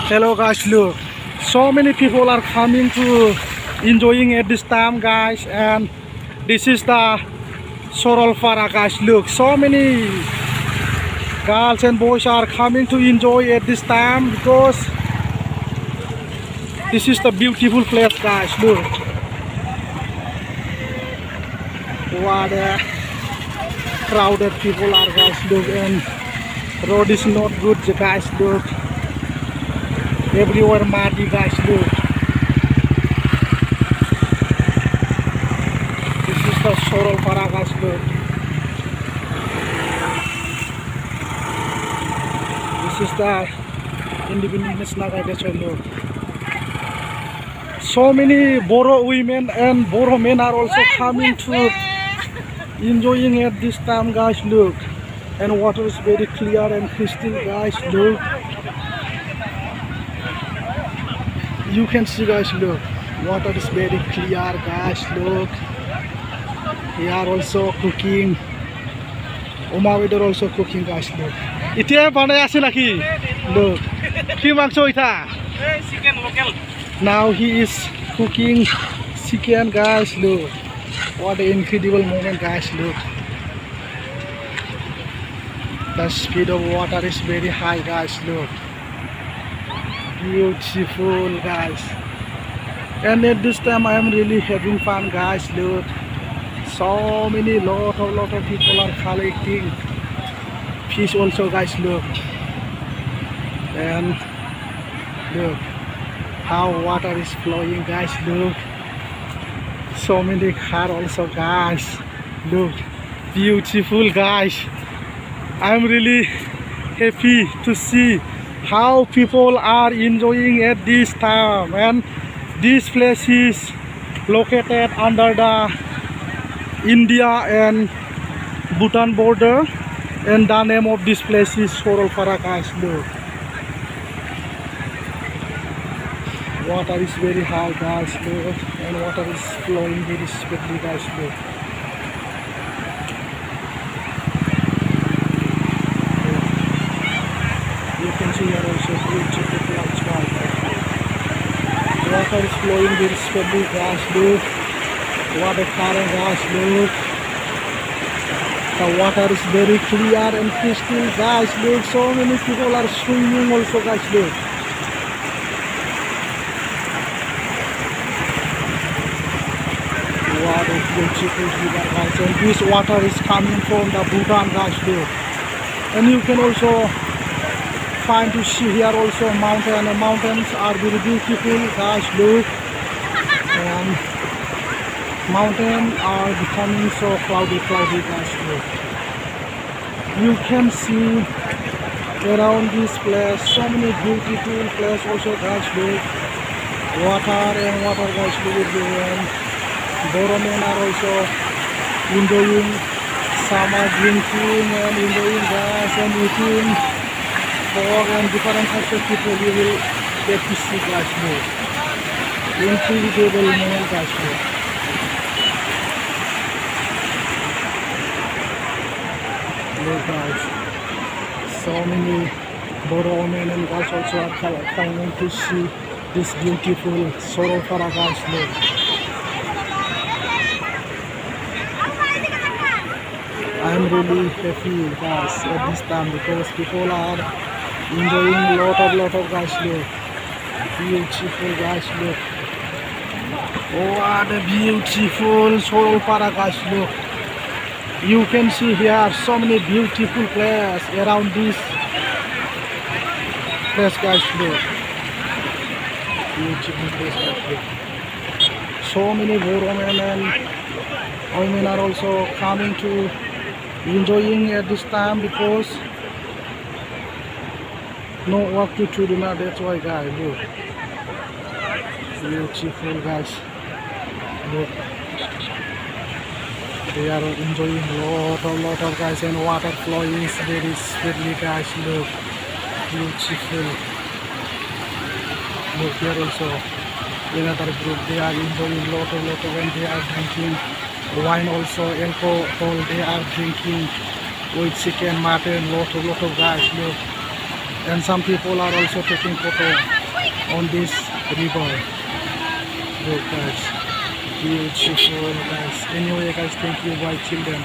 Hello guys, look, so many people are coming to enjoying at this time guys, and this is the Sorolfara guys. Look, so many girls and boys are coming to enjoy at this time because this is the beautiful place guys. Look, what a crowded people are guys. Look, and road is not good guys. Look, everywhere muddy guys. Look, this is the Sorolfara guys. Look, this is the Independence Nagai. Look, so many Boro women and Boro men are also coming to enjoying at this time guys. Look, and water is very clear and crystal guys. Look, you can see guys. Look, water is very clear guys. Look, they are also cooking. Umawider also cooking guys. Look, itia banai ase naki. Look, ki mangso ita? Chicken local. Now he is cooking chicken guys. Look, what an incredible moment guys. Look, the speed of water is very high guys. Look, beautiful guys, and at this time I am really having fun guys. Look, so many lot of people are collecting fish also guys. Look, and look how water is flowing guys. Look, so many car also guys. Look, beautiful guys. I'm really happy to see how people are enjoying at this time, and this place is located under the India and Bhutan border, and the name of this place is Sorolfara guys. Look, water is very high guys. Look, and water is flowing very swiftly guys. Look, you can see here also beautiful clouds guys. Water is flowing very swiftly guys. Look, what a current guys. Look, the water is very clear and crystal guys. Look, so many people are swimming also guys. Look, what a beautiful river guys, and this water is coming from the Bhutan guys. Look, and you can also find to see here also mountain, and mountains are very beautiful guys. Look, and mountains are becoming so cloudy guys. Look, you can see around this place so many beautiful place also guys. Look, water and water guys. Look, and Boro men are also enjoying summer drinking and enjoying gas and eating pork and different types of people. You will get to see guys. Look, incredible moment guys. Look guys, so many Boro men and girls also are coming to see this beautiful Sorolfara guys. Look, I am really happy guys at this time because people are enjoying lot of guys. Look, beautiful guys. Look, what a beautiful Sorolfara guys. Look, you can see here so many beautiful places around this place guys. Look, beautiful place guys. Look, so many Boro men and women are also coming to enjoying at this time because no work to do now. That's why guys. Look, beautiful guys. Look, they are enjoying lot of guys, and water flowing is very swiftly guys. Look, beautiful. Look here also another group, they are enjoying lot of and they are drinking wine also, alcohol they are drinking with chicken, mutton, lot of guys. Look, and some people are also taking photo on this river. Look guys, beautiful guys. Anyway guys, thank you, bye children.